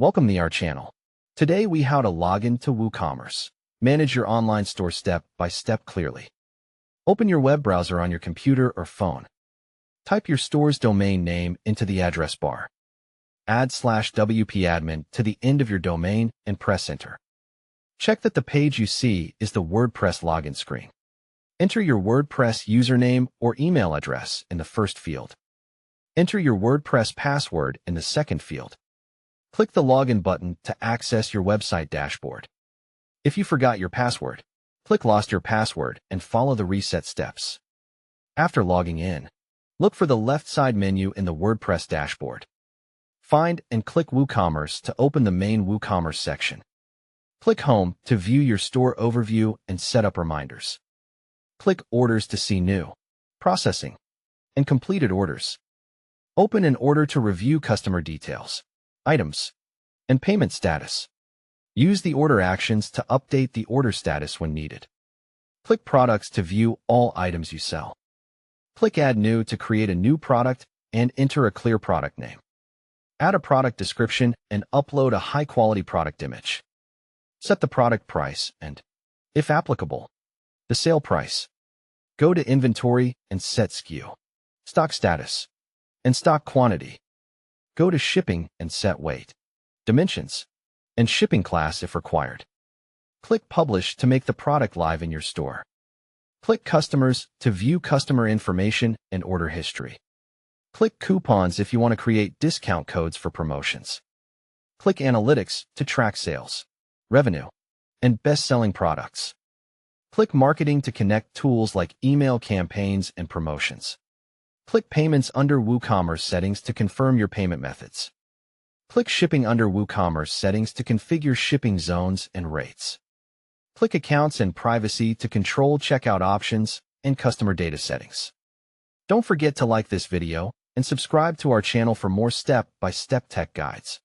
Welcome to our channel. Today we how to log into WooCommerce. Manage your online store step by step clearly. Open your web browser on your computer or phone. Type your store's domain name into the address bar. Add /wp-admin to the end of your domain and press enter. Check that the page you see is the WordPress login screen. Enter your WordPress username or email address in the first field. Enter your WordPress password in the second field. Click the Login button to access your website dashboard. If you forgot your password, click Lost Your Password and follow the reset steps. After logging in, look for the left side menu in the WordPress dashboard. Find and click WooCommerce to open the main WooCommerce section. Click Home to view your store overview and set up reminders. Click Orders to see new, processing, and completed orders. Open an order to review customer details, items, and payment status. Use the order actions to update the order status when needed. Click Products to view all items you sell. Click Add New to create a new product and enter a clear product name. Add a product description and upload a high-quality product image. Set the product price and, if applicable, the sale price. Go to Inventory and set SKU, stock status, and stock quantity. Go to Shipping and set weight, dimensions, and shipping class if required. Click Publish to make the product live in your store. Click Customers to view customer information and order history. Click Coupons if you want to create discount codes for promotions. Click Analytics to track sales, revenue, and best-selling products. Click Marketing to connect tools like email campaigns and promotions. Click Payments under WooCommerce settings to confirm your payment methods. Click Shipping under WooCommerce settings to configure shipping zones and rates. Click Accounts and Privacy to control checkout options and customer data settings. Don't forget to like this video and subscribe to our channel for more step-by-step tech guides.